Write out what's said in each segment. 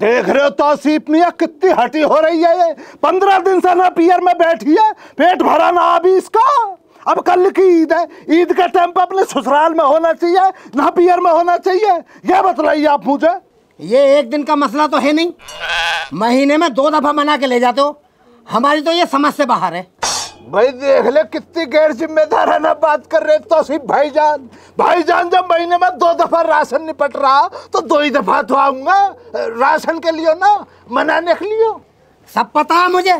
देख रहे हो तौसीफ मियां कितनी हटी हो रही है ये। 15 दिन से ना पियर में बैठी है, पेट भरा ना अभी इसका। अब कल की ईद है, ईद के टाइम पे अपने ससुराल में होना चाहिए ना पियर में होना चाहिए, ये बतलाइए आप मुझे। ये एक दिन का मसला तो है नहीं, महीने में 2 दफा मना के ले जाते हो। हमारी तो ये समझ से बाहर है। भाई देख ले कितनी गैर जिम्मेदार है ना बात कर रहे तौसीफ भाईजान। भाईजान जब महीने में 2 दफा राशन निपट रहा तो 2 ही दफा तो आऊंगा राशन के लिए ना, मनाने के लिए। सब पता है मुझे।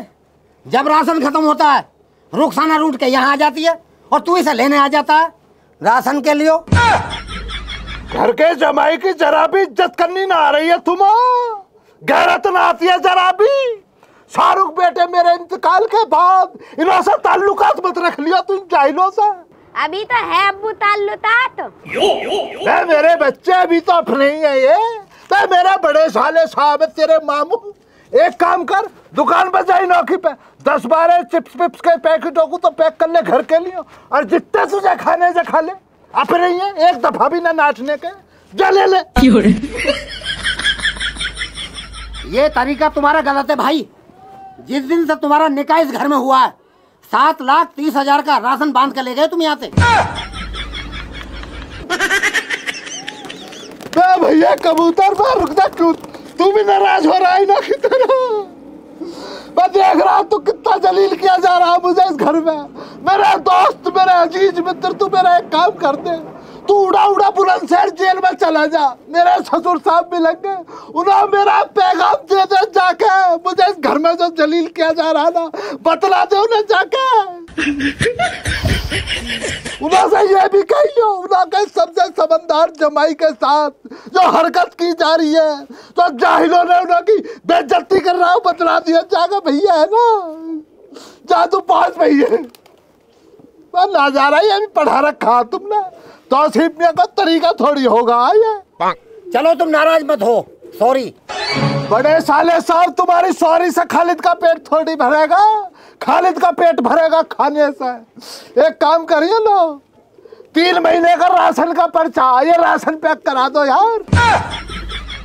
जब राशन खत्म होता है रुखसाना रूट के यहाँ आ जाती है और तू इसे लेने आ जाता है राशन के लिए। घर के जमाई की जरा भी इज्जत करनी ना आ रही है तुम्हें, गैरत ना आती है जरा भी। शाहरुख बेटे मेरे इंतकाल के बाद इन्हों से ताल्लुकात मत रख लिया तुम जाहिलों से। अभी तो है अब्बू ताल्लुकात। मेरे बच्चे अभी तो अपने ही है ये। मेरे बड़े साले साहब तेरे मामू, एक काम कर दुकान पर जाई नौकी पे 10-12 चिप्स पिप्स के पैकेटों को तो पैक कर ले घर के लिए, और जितने तुझे खाने से खा ले। अपने ही है, एक दफा भी ना नाचने के, जा ले ले। ये तरीका तुम्हारा गलत है भाई। जिस दिन से तुम्हारा निकाह इस घर में हुआ है 7,30,000 का राशन बांध के ले गए तुम यहाँ से। भैया कबूतर पर रुक जा, तू भी नाराज हो रहा है ना की तरह। मैं देख रहा तू कितना जलील किया जा रहा मुझे इस घर में। मेरा दोस्त, मेरे अजीज मित्र, तू मेरा एक काम कर दे, तू उड़ा उड़ा बुलंदशहर जेल में चला जा। मेरे ससुर साहब भी लग गए, उन्हें मेरा पैगाम दे दे जाके। मुझे इस घर में जो जलील किया जा रहा ना बतला दे उन्हें जाके। उन्हें से ये भी कहियो उन्हें सबसे समझदार जमाई के साथ जो हरकत की जा रही है तो जाहिलों ने उन्हें की बेइज्जती कर रहा हूँ, बतला दिया जाके। भैया है ना जा तू पास भैया नजारा ही अभी पढ़ा रखा तुमने। तौसीफ मियां का तरीका थोड़ी होगा ये। चलो तुम नाराज मत हो, सॉरी। बड़े साले साहब तुम्हारी सॉरी से खालिद का पेट थोड़ी भरेगा, खालिद का पेट भरेगा खाने से। एक काम करिए लो, 3 महीने का राशन का पर्चा, ये राशन पैक करा दो यार।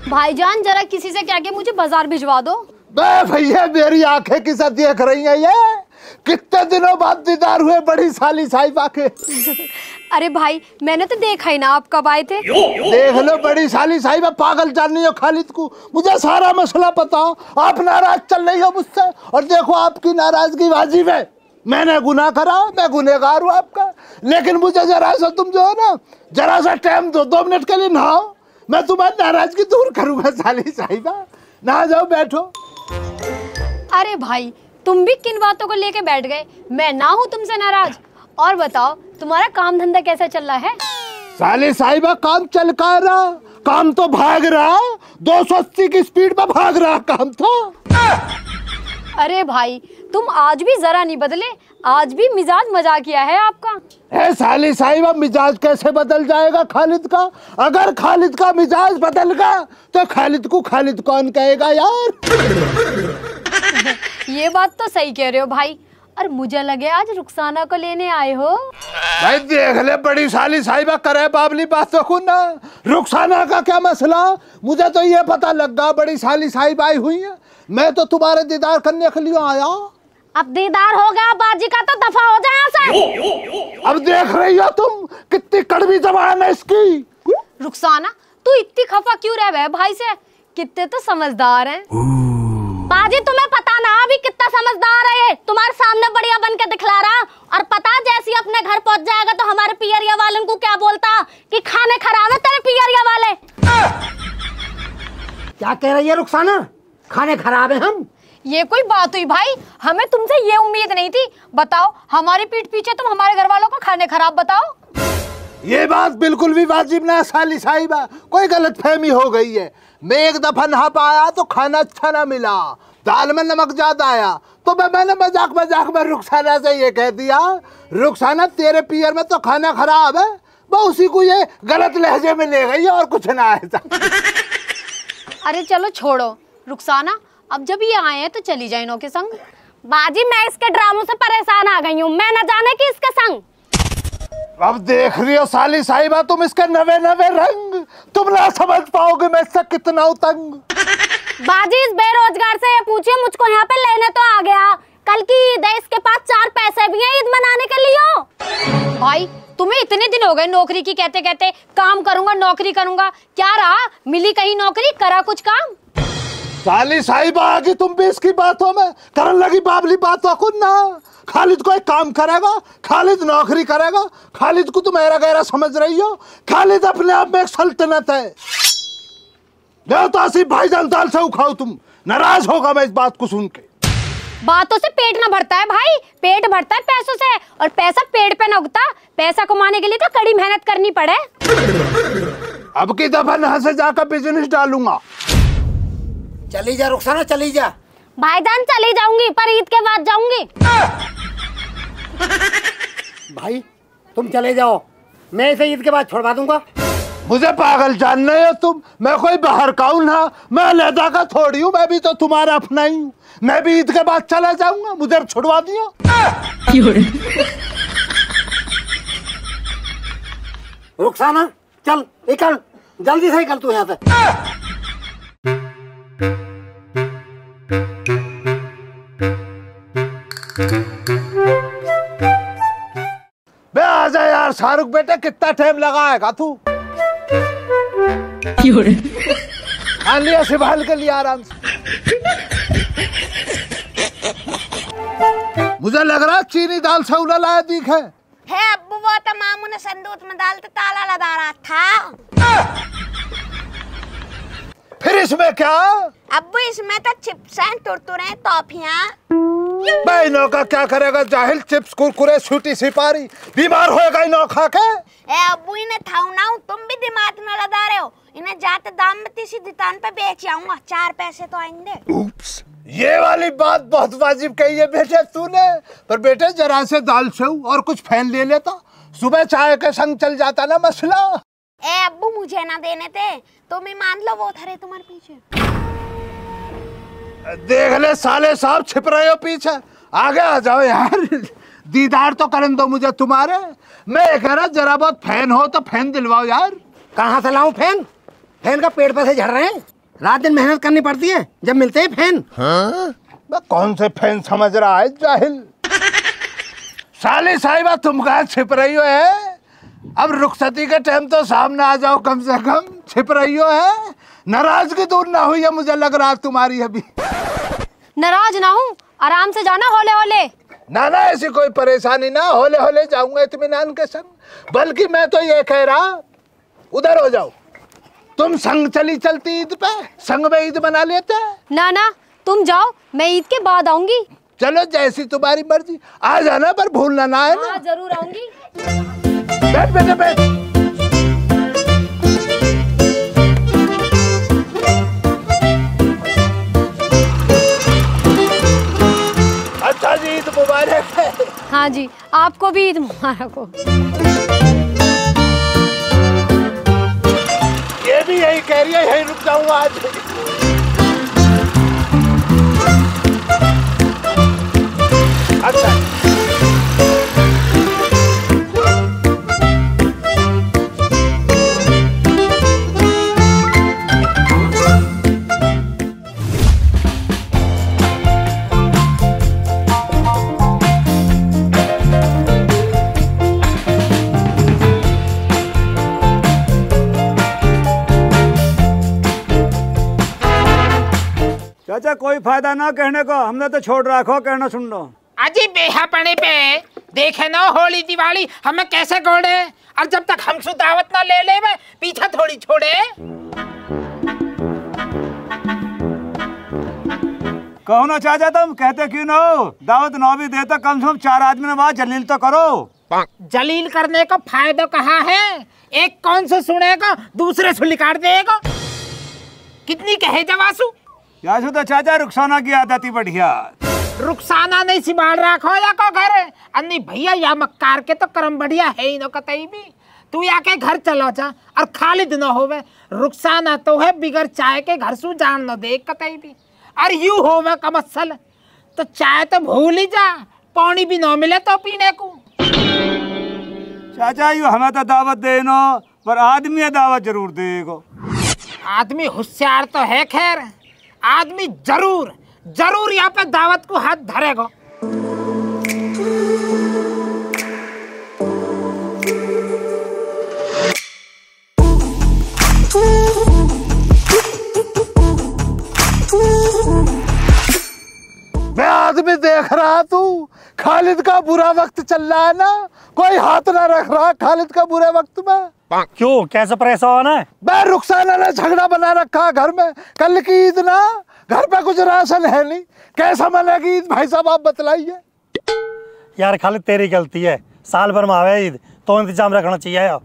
भाईजान जरा किसी से क्या के मुझे बाजार भिजवा दो। भैया मेरी आंखें किसे देख रही है ये? कितने दिनों बाद दीदार हुए बड़ी साली साहिबा के। अरे भाई मैंने तो देखा ही ना, आप कब आए थे? देख लो बड़ी साली साहिबा, पागल जाननी हो खालिद को, मुझे सारा मसला पता। आप नाराज चल रही हो मुझसे, और देखो आपकी नाराजगी वाजिब है। मैंने गुनाह करा, मैं गुनहगार हूँ आपका, लेकिन मुझे जरा सा तुम जो है ना जरा सा टाइम दो, 2 मिनट के लिए नहाओ, मैं तुम्हारी नाराजगी दूर करूंगा। साली साहिबा नहा जाओ, बैठो। अरे भाई तुम भी किन बातों को लेके बैठ गए? मैं ना हूँ तुमसे नाराज। और बताओ तुम्हारा काम धंधा कैसा चल रहा है? साली साहिबा काम चल का रहा, काम तो भाग रहा, 280 की स्पीड में भाग रहा काम तो। अरे भाई तुम आज भी जरा नहीं बदले, आज भी मिजाज मजाकिया है आपका। है साली साहिबा, मिजाज कैसे बदल जाएगा खालिद का? अगर खालिद का मिजाज बदल गया तो खालिद कौन कहेगा यार? ये बात तो सही कह रहे हो भाई। और मुझे लगे आज रुखसाना को लेने आए हो। भाई देख ले बड़ी साली साहिबा करे बाबली बातों को ना। रुखसाना का क्या मसला? मुझे तो ये पता लग गया बड़ी साली साहिबा आई हुई है, मैं तो तुम्हारे दीदार करने के लिए आया। अब दीदार हो गया बाजी का तो दफा हो जाए से। अब देख रही हो तुम कितनी कड़वी जबान है इसकी। रुखसाना तू इतनी खफा क्यों रह गए भाई से? कितने तो समझदार हैं। बाजी तुम्हें पता ना अभी कितना समझदार है ये, तुम्हारे सामने बढ़िया बन के दिखला रहा। और पता जैसे ही अपने घर पहुंच जाएगा तो हमारे पियरिया वालों को क्या बोलता कि खाने खराब है तेरे पियरिया वाले। क्या कह रही है रुखसाना? खाने खराब है हम? ये कोई बात हुई भाई? हमें तुमसे ये उम्मीद नहीं थी। बताओ हमारी पीठ पीछे तुम हमारे घर वालों को खाने खराब बताओ। ये बात बिल्कुल भी वाजिब ना साली साहिबा, कोई गलतफहमी हो गई है। मैं एक दफा नहा पाया तो खाना अच्छा ना मिला, दाल में नमक ज्यादा आया, तो मैंने मजाक में रुखसाना से ये कह दिया, रुखसाना तेरे पियर में तो खाना खराब है। वो उसी को ये गलत लहजे में ले गई और कुछ ना ऐसा। अरे चलो छोड़ो रुखसाना, अब जब ये आए हैं तो चली जाए इनों के संग। बाजी मैं इसके ड्रामों से परेशान आ गई हूँ, मैं न जाने कि इसके संग। अब देख रही हो साली साहिबा तुम इसके नवे नवे रंग, तुम ना समझ पाओगे मैं इससे कितना उतंग। बाजी इस बेरोजगार से ये पूछिए, मुझको यहाँ पे लेने तो आ गया। कल की ईद है, इसके पास 4 पैसे भी हैं ईद मनाने के लिए। भाई तुम्हें इतने दिन हो गए नौकरी की कहते कहते, काम करूंगा नौकरी करूंगा, क्या रहा? मिली कहीं नौकरी, करा कुछ काम? साली साहिबा आ गई तुम भी इसकी बातों में, करने लगी बाबली बातों को ना। खालिद कोई काम करेगा, खालिद नौकरी करेगा, खालिद को तुम ऐरा गैरा समझ रही हो। खालिद अपने आप में एक सल्तनत है। तो आसिफ भाईजान दाल से उखाओ, तुम नाराज होगा मैं इस बात को सुन के। बातों से पेट ना भरता है भाई, पेट भरता है पैसों से, और पैसा पेड़ पे न उगता। पैसा कमाने के लिए तो कड़ी मेहनत करनी पड़े। अब की दफा यहाँ से जाकर बिजनेस डालूंगा। चली जा रुखसाना, चली जा। भाईजान चली जाऊंगी, पर ईद के बाद जाऊंगी। भाई तुम चले जाओ, मैं इसे ईद के बाद छोड़वा दूंगा। मुझे पागल जानना है तुम? मैं कोई बाहर का हूं ना, मैं अलहदा का थोड़ी हूँ, मैं भी तो तुम्हारा अपना ही हूँ। मैं भी ईद के बाद चला जाऊंगा, मुझे छुड़वा दिया। रुखसाना चल, निकल जल्दी से, निकल तू यहाँ से। बे आजा यार शाहरुख बेटे, कितना टाइम लगाएगा तू? लिया संभाल के लिया आराम से। मुझे लग रहा है चीनी दाल से उड़ा लाया दिख है अब्बू, वो तो मामू ने संदूक में डालते ताला लगा रहा था। फिर इसमें क्या? अब्बू इसमें तो चिप्स हैं, टुरटुरे, टॉफियां। इनो का क्या करेगा जाहिल? चिप्स कुरकुरे छूटी सिपारी, बीमार होएगा इनो खा के। अब्बू इन्हें थाऊ ना, तुम भी दिमाग न लगा रहे हो। इन्हें जाते दाम में तीसरी दुकान पे बेच आऊंगा, 4 पैसे तो आएंगे। उप्स, ये वाली बात बहुत वाजिब कही है बेटे तूने। पर बेटे जरा से दाल सेव और कुछ फैन ले लेता, सुबह चाय के संग चल जाता ना मसला। अब्बू मुझे ना देने थे, तुम ही मान लो वो थरे तुम्हारे पीछे। देख ले साले साहब, छिप रहे हो पीछे, आगे आ जाओ यार। दीदार तो करन दो मुझे तुम्हारे। मैं कह रहा जरा बहुत फैन हो तो फैन दिलवाओ यार। कहाँ से लाऊं फैन? फैन का पेड़ पैसे झड़ रहे हैं, रात दिन मेहनत करनी पड़ती है, जब मिलते हैं फैन। हाँ? कौन से फैन समझ रहा है जाहिल? साली साहिबा तुम कहाँ छिप रही हो है? अब रुखसती के टाइम तो सामने आ जाओ कम से कम, छिप रही हो है। नाराजगी दूर ना हुई है मुझे लग रहा है तुम्हारी अभी। नाराज ना हूँ, आराम से जाना होले होले। ना ना ऐसी कोई परेशानी ना, होले होले जाऊंगा इत्मीनान के संग। बल्कि मैं तो ये कह रहा, उधर हो जाओ, तुम संग चली चलती ईद पे, संग में ईद मना लेते हैं। ना ना तुम जाओ, मैं ईद के बाद आऊंगी। चलो जैसी तुम्हारी मर्जी, आ जाना पर भूलना ना है ना। हाँ जरूर आऊंगी। बैठ बेटे बैठ। अच्छा जी ईद मुबारक है। हाँ जी, आपको भी ईद मुबारक हो। ये भी यही कह रही है, यही रुक जाऊंगा आज। अच्छा चाचा कोई फायदा ना कहने को, हमने तो छोड़ रखो, कहना सुन लो। अजी बेहा पड़े पे देखे ना होली दिवाली हमें कैसे गोड़े, और जब तक हमसे दावत ना ले ले पीछा थोड़ी छोड़े। कहो ना चाचा, तुम कहते क्यों ना हो? दावत ना भी देता, कम से कम 4 आदमी ने बात जलील तो करो। जलील करने का फायदा कहाँ है? एक कौन से सुनेगा, दूसरे से निकाल देगा। कितनी कहे जवासु? यासु तो चाचा रुखसाना की आदत ही बढ़िया। रुखसाना नहीं सिबाड़ रखो या को घर अन्नी भैया, या मक्कार के तो कर्म बढ़िया है ही न कतई भी। तू या के घर चलो जा और खालिद न होवे। रुखसाना तो है बिगर चाय के घर सु जान न दे कतई भी। और यू होवे कमसल तो चाय तो भूल ही जा, पानी भी न मिले तो पीने को। चाचा यू हमें तो दावत देनो, पर आदमी दावत जरूर देगो। आदमी होशियार तो है खैर, आदमी जरूर जरूर यहाँ पे दावत को हाथ धरेगा। मैं आदमी देख रहा तू, खालिद का बुरा वक्त चल रहा है ना, कोई हाथ ना रख रहा खालिद का बुरे वक्त में। क्यों, कैसे परेशान है? मैं रुखसाना ने झगड़ा बना रखा घर में, कल की ईद ना, घर पे कुछ राशन है नहीं, कैसा मनेगी ईद भाई साहब आप बतलाइए। यार खालिद तेरी गलती है, साल भर में आवे ईद तो इंतजाम रखना चाहिए यार।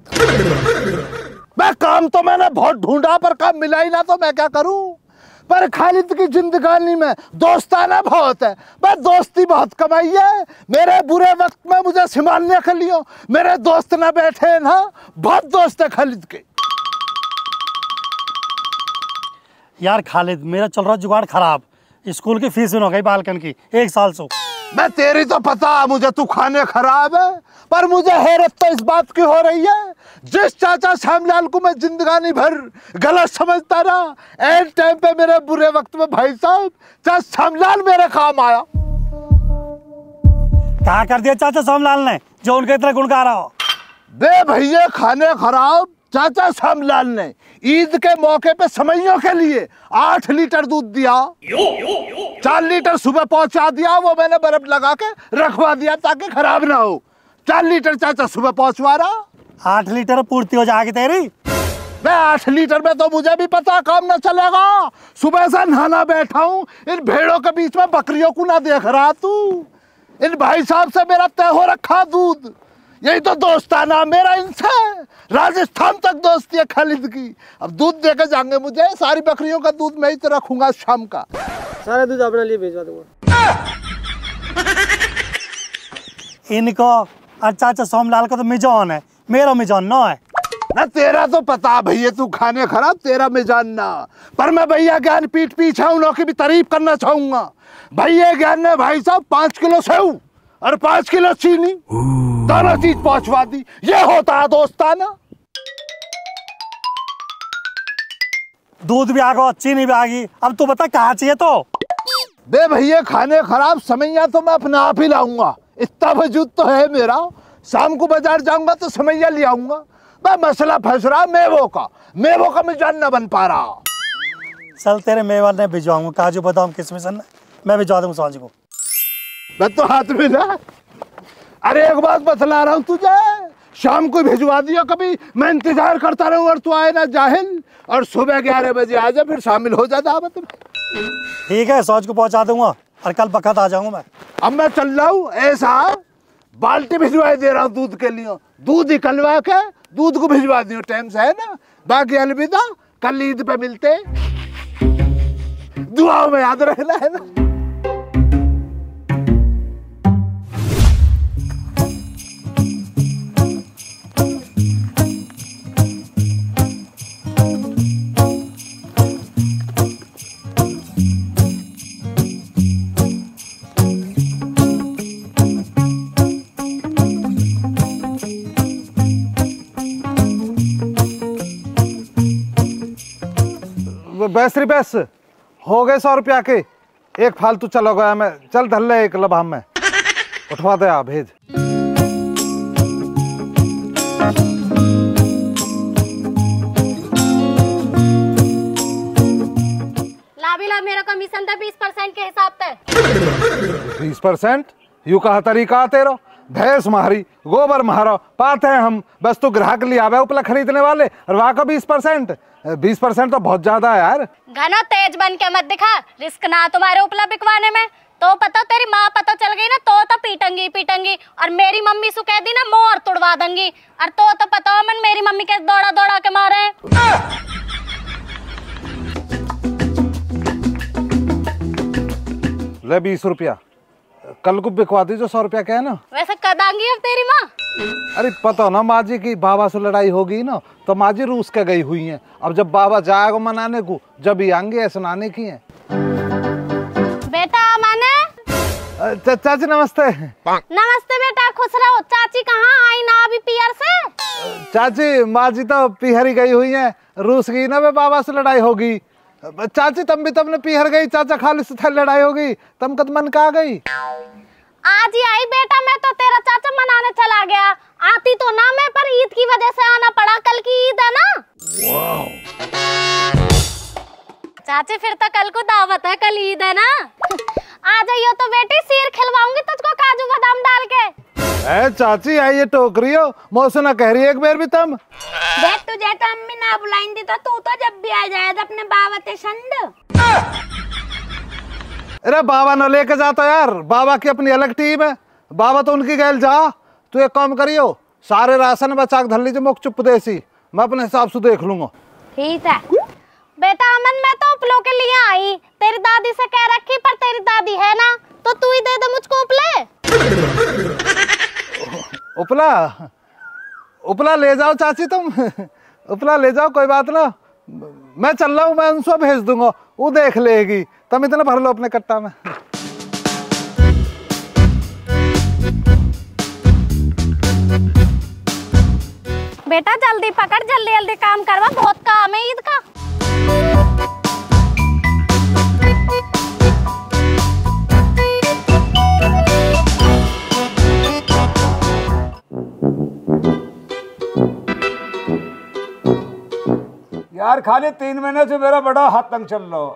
मैं काम तो मैंने बहुत ढूंढा पर काम मिला ही ना, तो मैं क्या करूं। पर खालिद की जिंदगानी में दोस्ताना बहुत है, मैं दोस्ती बहुत कमाई है। मेरे बुरे वक्त में मुझे संभालने के लिए मेरे दोस्त ना बैठे ना, बहुत दोस्त है खालिद के। यार खालिद मेरा चल रहा जुगाड़ खराब, स्कूल की फीस भी हो गई बालकन की 1 साल से। मैं तेरी तो पता मुझे तू खाने खराब है, पर मुझे हैरत तो इस बात की हो रही है, जिस चाचा श्यामलाल को मैं जिंदगानी भर गलत समझता रहा, एंड टाइम पे मेरे बुरे वक्त में भाई साहब चाचा श्यामलाल मेरे काम आया। क्या कर दिया चाचा श्यामलाल ने जो उनके इतना गुण गा रहा हो? बे भैया खाने खराब चाचा श्यामलाल ने ईद के मौके पे समैयों के लिए 8 लीटर दूध दिया, 4 लीटर सुबह पहुंचा दिया, वो मैंने बर्फ लगा के रखवा दिया ताकि खराब ना हो। 4 लीटर चाचा सुबह पहुंचवा रहा। 8 लीटर पूर्ति हो जाएगी तेरी? मैं 8 लीटर में तो मुझे भी पता काम ना चलेगा। सुबह से नहाना बैठा हूँ, इन भेड़ों के बीच में बकरियों को ना देख रहा तू। इन भाई साहब से मेरा तय हो रखा दूध, यही तो दोस्ताना मेरा इनसे, राजस्थान तक दोस्ती है खालिद की। अब दूध देकर जाएंगे मुझे, सारी बकरियों का दूध मैं ही तो रखूंगा शाम का। सारा दूध अपने लिए भिजवा दूंगा। इनको और चाचा सोमलाल का तो मिजान है, मेरा मिजान ना है ना। तेरा तो पता भैया तू खाने खराब, तेरा मिजान ना, पर मैं भैया ज्ञान पीठ पीछे उन की भी तारीफ करना चाहूंगा। भैया ज्ञान ने भाई साहब 5 किलो सेव और 5 किलो चीनी दोनों चीज पहुंचवा दी, ये होता है दोस्ताना। दूध भी आ गया, चीनी भी आ गई, अब तू बता कहाँ चाहिए तो? बे भैया खाने खराब समैया तो मैं अपने आप ही लाऊंगा, इतना वजूद तो है मेरा। शाम को बाजार जाऊंगा तो समैया ले आऊंगा। मैं मसला फंस रहा मेवों का मिजान न बन पा रहा। चल तेरे मेवा ने भिजवाऊंगा, काजू बादाम किशमिश मैं भिजवा दूंगा सांझ को। मैं तो हाथ में ना, अरे एक बात बतला रहा हूँ तुझे, शाम को भिजवा दिया कभी, मैं इंतजार करता रहूँ और तू आए ना जाहिल, और सुबह 11 बजे आ जा, फिर शामिल हो जा दावत में। ठीक है, सांझ को पहुंचा दूंगा और कल बखत आ जाऊंगा मैं। अब मैं चल रहा हूँ, ऐसा बाल्टी भिजवा दे रहा हूँ दूध के लिए, दूध निकलवा के दूध को भिजवा दियो टाइम से, है ना। बाकी अलविदा, कल ईद पे मिलते, दुआओं में याद रखना, है ना। बैसरी बैस हो गए 100 रुपया के, एक फालतू चला गया मैं, चल धर ले एक लबाम में, उठवा दे आप भेज। लाभिला मेरा कमीशन था 20% के हिसाब से। 20%? यू कहा तरीका तेरा, भैंस मारी गोबर मारो पाते हैं हम, बस तू ग्राहक लिया आवे उपला खरीदने वाले, और वहाँ का 20%? 20% तो बहुत ज्यादा है यार। घना तेज बन के मत दिखा, रिस्क ना तुम्हारे उपला बिकवाने में। तो पता तेरी माँ पता चल गई ना तो पीटंगी, और मेरी मम्मी सु कह दी ना मोर तुड़वा दूंगी, और तो पता मन मेरी मम्मी के दौड़ा दौड़ा के मारे। ले 20 रुपया, कल को बिकवा दी जो 100 रुपया क्या है ना। वैसे कदांगी अब तेरी माँ? अरे पता ना माँ जी की बाबा से लड़ाई होगी ना, तो माँ जी रूस के गई हुई हैं, अब जब बाबा जाएगा मनाने को जब ही आएंगे, ऐसे नाने की हैं। बेटा माने चाची नमस्ते। नमस्ते बेटा, खुश रहो। चाची कहाँ आई ना अभी पियर से? चाची माँ जी तो पिहरी गई हुई हैं, रूस गई ना वे बाबा से लड़ाई होगी, चाची तम भी तमने पीहर गई, चाचा खाली से लड़ाई हो गई, तम कद मन का आ गई। आज ही आई बेटा, मैं तो तेरा चाचा मनाने चला गया। आती तो ना मैं, पर ईद की वजह से आना पड़ा, कल की ईद है ना। चाची फिर तो कल को दावत है, कल ईद है ना। आ जाइयो तो बेटी, सिर खिलवाऊंगी तुझको काजू बादाम डाल के। चाची आई ये टोकरी हो, मौसम ना कह रही एक बार भी तम। देख तुझे तो अम्मी ना बुलाएंगी तो तू तो जब भी आ जाए अपने बाबा ते संड। अरे बाबा न लेके जाता यार, बाबा की अपनी अलग टीम है, बाबा तो उनकी गैल जा। तू एक काम करियो, सारे राशन बचा के धर लीजिए, मुख चुप देसी, मैं अपने हिसाब से देख लूंगा। ठीक है बेटा। अमन मैं तो उपलों के लिए आई, तेरी दादी से कह रखी, पर तेरी दादी है ना, तो तू ही दे दे मुझको उपले। उपला उपला ले जाओ चाची तुम, उपला ले जाओ, कोई बात ना, मैं चल रहा हूँ, मैं उनसे भेज दूंगा, वो देख लेगी। तुम इतना भर लो अपने कट्टा में। बेटा जल्दी पकड़, जल्दी जल्दी काम करवा, बहुत काम है ईद का। यार खाली 3 महीने से मेरा बड़ा हाथ तंग चल रहा।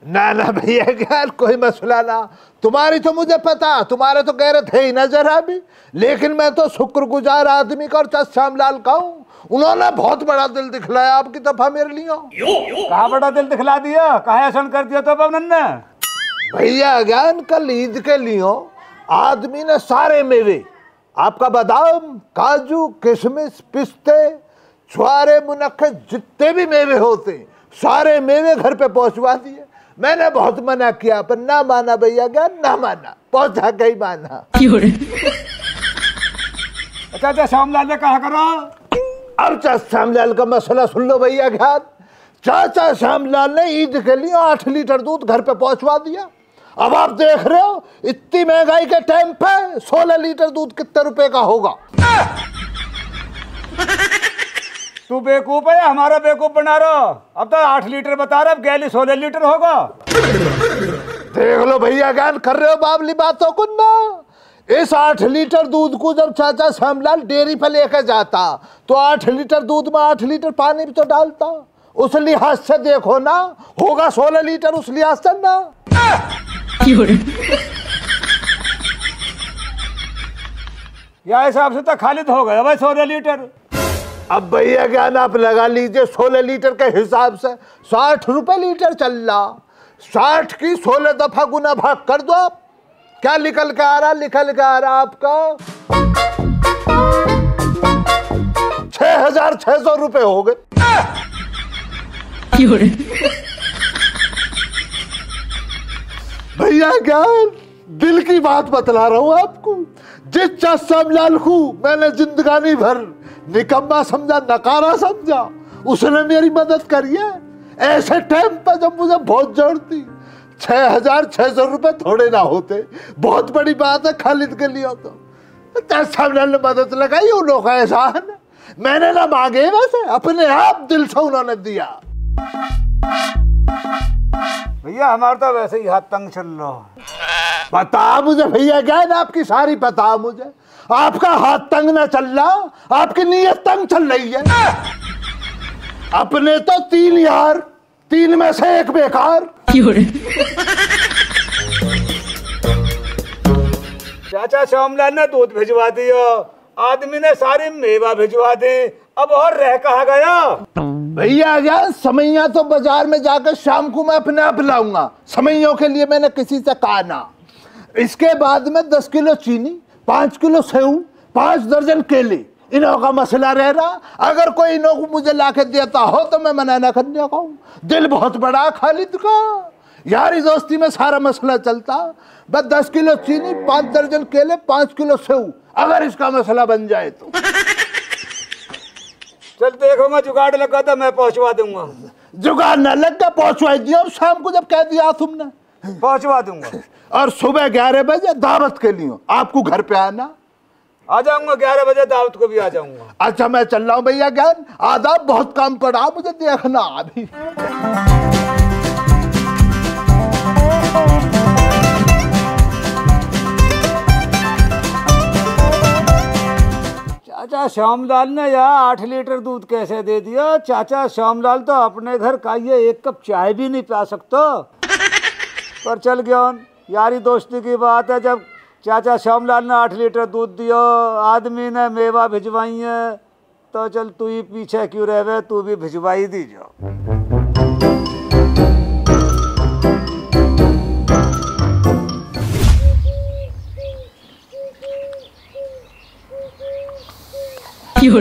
ना भैया यार कोई मसला ना, तुम्हारी तो मुझे पता, तुम्हारे तो गैरत है ही नजर अभी, लेकिन मैं तो शुक्रगुजार आदमी का और चच श्यामलाल का हूँ, उन्होंने बहुत बड़ा दिल दिखलाया आपकी दफा मेरे लिए। कहा बड़ा दिल दिखला दिया, कहा ऐसा कर दिया तो पवन ने? भैया ज्ञान कल ईद के लिए आदमी ने सारे मेवे, आपका बादाम, काजू, किशमिश, पिस्ते, छुआरे, मुनक्के, जितने भी मेवे होते सारे मेवे घर पे पहुंचवा दिए। मैंने बहुत मना किया पर ना माना भैया ज्ञान, ना माना, पहुंचा के ही माना। अच्छा श्यामलाल ने कहा करो। अब चाचा श्यामलाल का मसला सुन लो भैया ज्ञान। चाचा श्यामलाल ने ईद के लिए 8 लीटर दूध घर पे पहुंचवा दिया। अब आप देख रहे हो इतनी महंगाई के टाइम पे 16 लीटर दूध कितने रुपए का होगा? तू बेवकूफ है, हमारा बेवकूफ बना रहा। अब तो 8 लीटर बता रहा, अब गैली 16 लीटर होगा। देख लो भैया ज्ञान कर रहे हो बाबली बातों को ना। इस 8 लीटर दूध को जब चाचा श्यामलाल डेयरी पे लेकर जाता तो 8 लीटर दूध में 8 लीटर पानी भी तो डालता। उस लिहाज से देखो ना, होगा 16 लीटर उस लिहाज से ना। या हिसाब से तो खालिद हो गया भाई 16 लीटर। अब भैया ज्ञान आप लगा लीजिए 16 लीटर के हिसाब से 60 रुपए लीटर चल रहा। 60 की 16 दफा गुना भाग कर दो आप, क्या निकल के आ रहा? निकल के आ रहा आपका 6,600 रुपए हो गए। भैया ज्ञान दिल की बात बतला रहा हूं आपको। जिस चाचा श्यामलाल को मैंने जिंदगानी भर निकम्मा समझा, नकारा समझा, उसने मेरी मदद करी है ऐसे टाइम पर जब मुझे बहुत जरूरत थी। 6,600 रुपए थोड़े ना होते, बहुत बड़ी बात है खालिद के लिए। तो चाचा श्यामलाल ने मदद लगाई, उन लोगों का एहसान है। मैंने ना मांगे, वैसे अपने आप दिल से उन्होंने दिया। भैया हमारा तो वैसे ही हाथ तंग चल रहा। बता मुझे भैया ज्ञान आपकी सारी बता मुझे, आपका हाथ तंग ना चल रहा, आपकी नीयत तंग चल रही है। अपने तो 3 यार, 3 में से 1 बेकार। चाचा श्यामलाल ने दूध भिजवा दिया, आदमी ने सारी मेवा भिजवा दी, अब और रह कहा गया? भैया ज्ञान समैया तो बाजार में जाकर शाम को मैं अपने आप लाऊंगा, समैयों के लिए मैंने किसी से कहा ना। इसके बाद में 10 किलो चीनी, 5 किलो सेव, 5 दर्जन केले, इन्हों का मसला रह रहा। अगर कोई इन्हों को मुझे लाके देता हो तो मैं मना ना करने का हूँ। दिल बहुत बड़ा खालिद का, यारी दोस्ती में सारा मसला चलता। बस 10 किलो चीनी, 5 दर्जन केले, 5 किलो सेव, अगर इसका मसला बन जाए तो। चल देखो, मैं जुगाड़ लगा था, मैं पहुंचवा दूंगा। जुगाड़ न लगा, पहुंचवा दिया शाम को जब कह दिया तुमने, पहुंचवा दूंगा। और सुबह 11 बजे दावत के लिए आपको घर पे आना। आ जाऊंगा 11 बजे, दावत को भी आ जाऊंगा। अच्छा मैं चल रहा हूँ भैया ज्ञान, आदाब, बहुत काम पड़ा मुझे देखना अभी। चाचा श्यामलाल ने यहाँ 8 लीटर दूध कैसे दे दिया? चाचा श्यामलाल तो अपने घर का ये 1 कप चाय भी नहीं पा सकता। पर चल गया, यारी दोस्ती की बात है। जब चाचा श्यामलाल ने 8 लीटर दूध दिया, आदमी ने मेवा भिजवाई है, तो चल तू ही पीछे क्यों रहे, तू भी भिजवाई दी जाओ। क्यों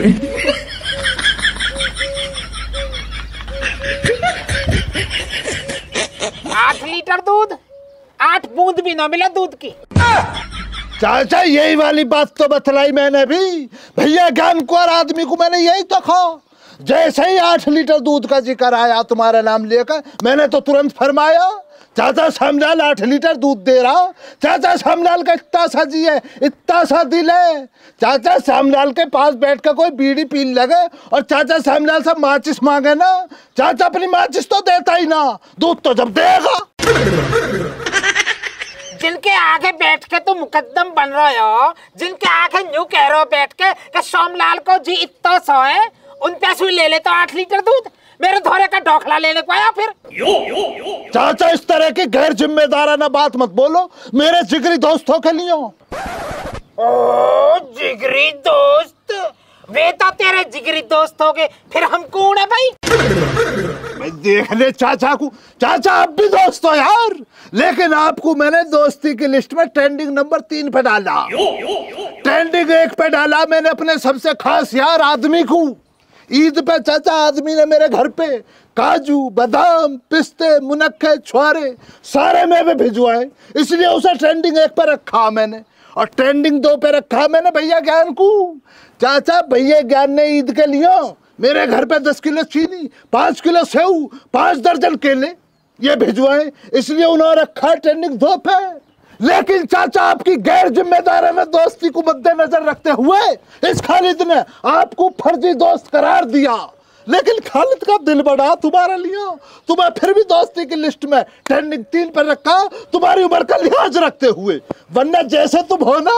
8 लीटर दूध, 8 बूंद भी ना मिला दूध की। चाचा यही वाली बात तो बतलाई मैंने भी भैया, ज्ञान को और आदमी को मैंने यही तो कहा। जैसे ही 8 लीटर दूध का जिक्र आया तुम्हारा नाम लेकर, मैंने तो तुरंत फरमाया चाचा श्यामलाल 8 लीटर दूध दे रहा। चाचा श्यामलाल का इतना सा जी है, इतना सा दिल है। चाचा श्यामलाल के पास बैठ कर कोई बीड़ी पीने लगे और चाचा श्यामलाल से माचिस मांगे ना, चाचा अपनी माचिस तो देता ही ना, दूध तो जब देगा। जिनके आगे बैठ के तुम मुकद्दम बन रहे हो, जिनके आगे न्यू कह रहे हो बैठ के कि श्यामलाल को जी इतना सौ है, उन पैसे ले ले तो 8 लीटर दूध मेरे धोरे का ढोखला लेने को आया फिर। चाचा इस तरह की गैर जिम्मेदाराना बात मत बोलो मेरे जिगरी दोस्तों के लिए। ओ जिगरी दोस्त, वे तो तेरे जिगरी दोस्त हो गए, फिर हम कौन है भाई? देख ले चाचा को, चाचा आप भी दोस्त हो यार, लेकिन आपको मैंने दोस्ती की लिस्ट में ट्रेंडिंग नंबर 3 पे डाला। ट्रेंडिंग 1 पे डाला मैंने अपने सबसे खास यार आदमी को। ईद पे चाचा आदमी ने मेरे घर पे काजू, बादाम, पिस्ते, मुनक्के, छुआरे सारे मेवे भिजवाए, इसलिए उसे ट्रेंडिंग 1 पे रखा मैंने। और ट्रेंडिंग 2 पे रखा मैंने भैया ज्ञान को। चाचा भैया ज्ञान ने ईद के लिए मेरे घर पे 10 किलो चीनी, 5 किलो सेव, 5 दर्जन केले ये भिजवाए, इसलिए उन्होंने रखा ट्रेंडिंग 2 पे। लेकिन चाचा आपकी गैर जिम्मेदाराना दोस्ती को मद्देनजर रखते हुए इस खालिद ने आपको फर्जी दोस्त करार दिया। लेकिन खालिद का दिल बड़ा तुम्हारे लिए, तुम्हें फिर भी दोस्ती की लिस्ट में ट्रेंडिंग 3 पर रखा, तुम्हारी उम्र का लिहाज रखते हुए। वरना जैसे तुम हो ना,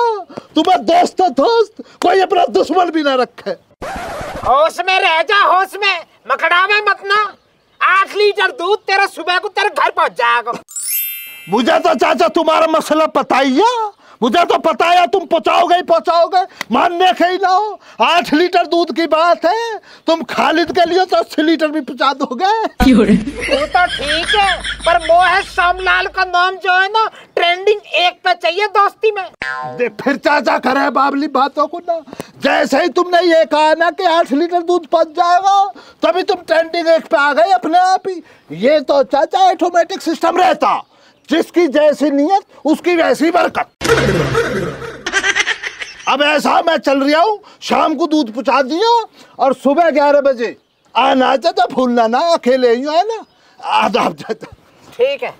तुम्हें दोस्त दोस्त कोई अपना दुश्मन भी ना रखे। होश में रह जा, होश में, मकड़ावे मत ना। 8 लीटर दूध तेरा सुबह को तेरे घर पहुंच जाएगा। मुझे तो चाचा तुम्हारा मसला पता ही है, मुझे तो पता है तुम पहुंचाओगे ही पहुंचाओगे, मानने के ही ना हो। 8 लीटर दूध की बात है, तुम खालिद के लिए तो 80 लीटर भी पहुंचा दोगे। वो तो ठीक है, पर वो है श्यामलाल का नाम जो है ना ट्रेंडिंग 1 पे चाहिए दोस्ती में। फिर चाचा करे बाबली बातों को ना। जैसे ही तुमने ये कहा ना कि 8 लीटर दूध पहुंच जाएगा, तभी तुम ट्रेंडिंग 1 पे आ गए अपने आप ही। ये तो चाचा ऑटोमेटिक सिस्टम रहता, जिसकी जैसी नीयत उसकी वैसी बरकत। अब ऐसा मैं चल रहा हूँ, शाम को दूध पहुंचा दिया और सुबह 11 बजे आना। चाचा भूलना ना, अकेले ही है ना, आदाब चाचा। ठीक है।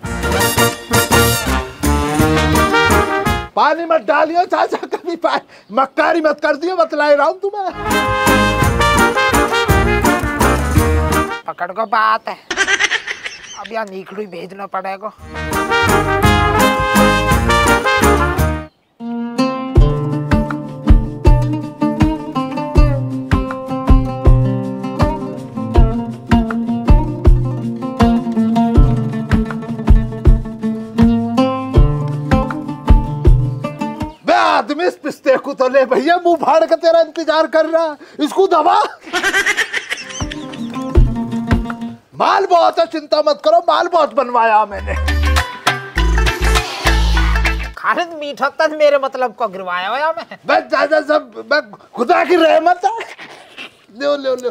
पानी मत डालियो चाचा, कभी मक्कारी मत कर दियो, बतला रहा हूँ तुम्हें। पकड़ को बात है, अब यहाँ नीकड़ू भेजना पड़ेगा। आदमी इस पिस्ते को तो ले भैया, मुंह फाड़ के तेरा इंतजार कर रहा, इसको दबा। माल बहुत है, चिंता मत करो, माल बहुत बनवाया मैंने। खालिद मीठा तन मेरे मतलब को गिरवाया हुआ मैं। बस ज्यादा सब खुदा की रहमत है। ले ले ले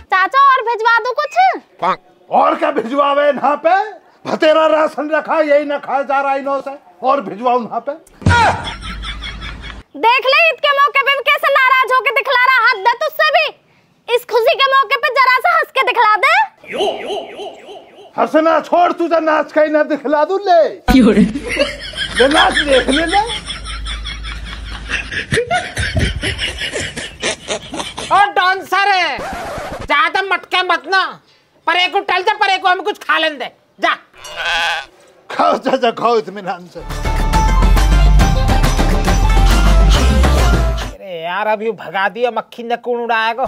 चाचा और भिजवा दो कुछ। और क्या भिजवावे यहाँ पे? भतेरा राशन रखा, यही ना खाया जा रहा इन्हों से, और भिजवाऊं यहाँ पे। देख ले ईद के मौके पे भी कैसे नाराज होके दिखला रहा, हद है तुझसे भी। इस खुशी के मौके पे जरा सा हंस के दिखला दे। हंसना छोड़, तुझे नाच के ना दिखला दूं। ले नाच देख ले। और डांसर है, ज्यादा मटके मत ना, परे को टल जा, परे को हम कुछ खा लें दे जा। खाओ चाचा खाओ इत्मीनान से। अरे यार अभी भगा दिया मक्खी ने कौन उड़ाएगा।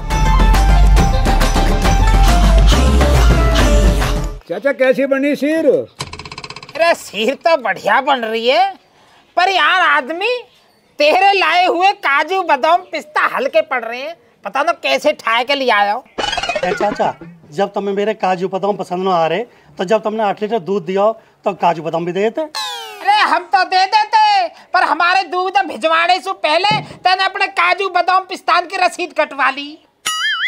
चाचा कैसी बनी सीर? अरे सीर तो बढ़िया बन रही है, पर यार आदमी तेरे लाए हुए काजू बादाम पिस्ता हल्के पड़ रहे हैं, पता ना कैसे ठाए के लिए आया हो। चाचा जब तुम्हें मेरे काजू बादाम पसंद ना आ रहे तो जब तुमने 8 लीटर दूध दिया तो काजू बादाम भी दे देते। अरे हम तो दे देते, पर हमारे दूध भिजवाने से पहले तने अपने काजू बादाम पिस्तान की रसीद कटवा ली।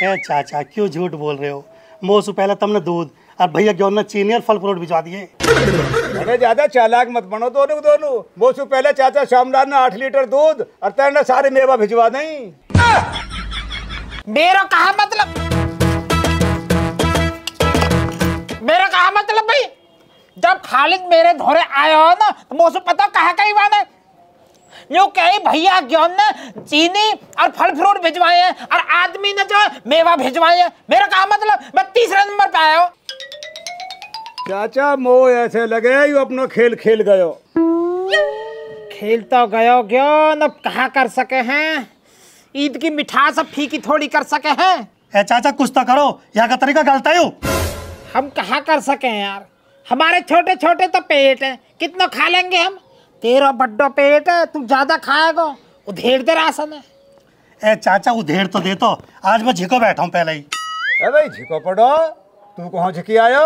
चाचा क्यों झूठ बोल रहे हो? मोह से पहले तुमने दूध और भैया क्यों ने चीनी और फल फ्रूट भिजवा दिए। अरे ज्यादा चालाक मत बनो दोनों। वो से पहले चाचा श्यामलाल ने 8 लीटर दूध और तेने सारे मेवा भिजवा नहीं। मेरा कहा मतलब भाई, जब खालिद मेरे धोरे आया हो ना तो मुझे पता कहा कहीं बात है। यूं कहीं भैया क्यों ने चीनी और फल फ्रूट भिजवाए हैं और आदमी ने जो मेवा भिजवाए हैं। मेरा कहा मतलब मैं 3रे नंबर पे आया हूँ। चाचा मोह ऐसे लगे यू अपना खेल खेल गयो। खेल तो गयो क्यों, अब कहा कर सके हैं। ईद की मिठास अब फीकी थोड़ी कर सके हैं। चाचा कुछ तो करो, यहाँ का तरीका गलत है। हम कहा कर सके हैं यार, हमारे छोटे छोटे तो पेट है, कितना खा लेंगे हम। तेरा बड्डा पेट है, तू ज्यादा खाएगा, उधेड़ दे राशन है। चाचा उधेड़ तो दे तो, आज मैं झिको बैठा हूँ पहले ही। भाई झिको पड़ो, तू कहाँ झिकी आयो?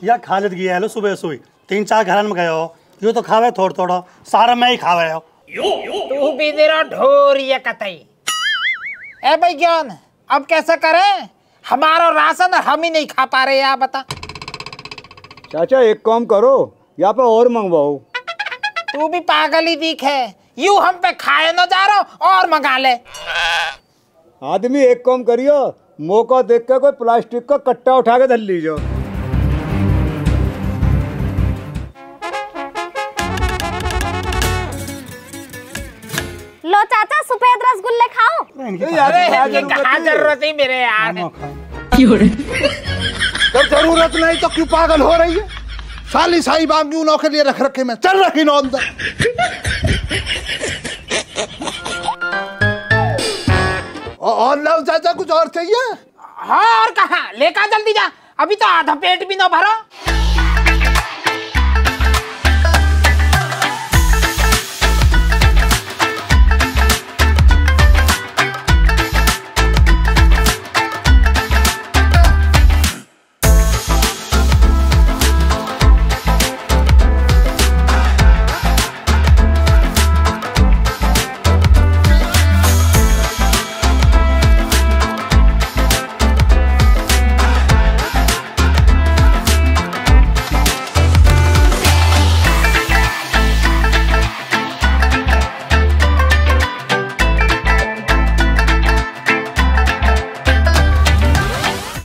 या खालिद गया लो सुबह सुई 3-4 घर में गए हो, यूँ तो खावे थोड़ा सारा मैं ही खावे हो। तू भी तेरा ढोरिया कतई। ए भाई ज्ञान अब कैसे करें, हमारा राशन हम ही नहीं खा पा रहे यार, बता। चाचा एक काम करो, यहाँ पे और मंगवाओ। तू भी पागल ही दिखे, यूं हम पे खाए न जा रहा और मंगा ले। आदमी एक काम करियो, मौका देख के कोई प्लास्टिक का कट्टा उठा के धर लीजिए। लो चाचा सफेद रसगुल्ले खाओ। अरे कहाँ जरूरत है मेरे यार। जब जरूरत नहीं तो क्यों पागल हो रही है? साली साई बांगी उनों के लिए रख रखे में चल रखी नो अंदर। और लाओ चाचा कुछ और चाहिए? हाँ और कहा लेकर जल्दी जा, अभी तो आधा पेट भी ना भरा।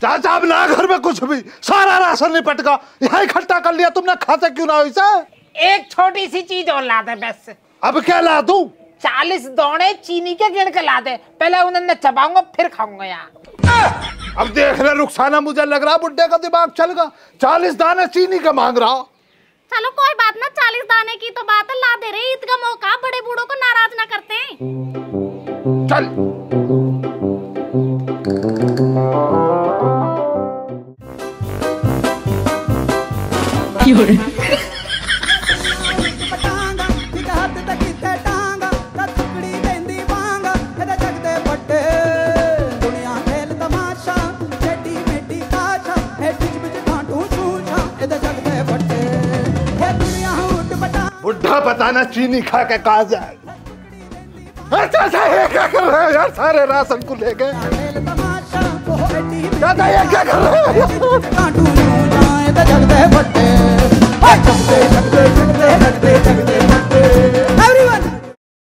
चाचा अब ना घर में कुछ भी, सारा राशन निपट गया, यहाँ इकट्ठा कर लिया तुमने, खाते क्यों ना हो इसे? एक छोटी सी चीज और ला दे बस। अब क्या ला दूं? 40 दाने चीनी के गिन के ला दे, पहले उन्हें चबाऊंगा फिर खाऊंगा यार। अब देख रहे रुखसाना, मुझे लग रहा बुड्ढे का दिमाग चल गया, 40 दाने चीनी का मांग रहा। चलो कोई बात ना, 40 दाने की तो बात है, ला दे रहे। ईद का मौका, बड़े बूढ़ों को नाराज ना करते हैं। चल बुढ़ा पता ना चीनी खा के कहा जाए। अच्छा ये क्या कर रहे हैं यार, सारे राशन को ले गए। ये क्या कर रहे हैं?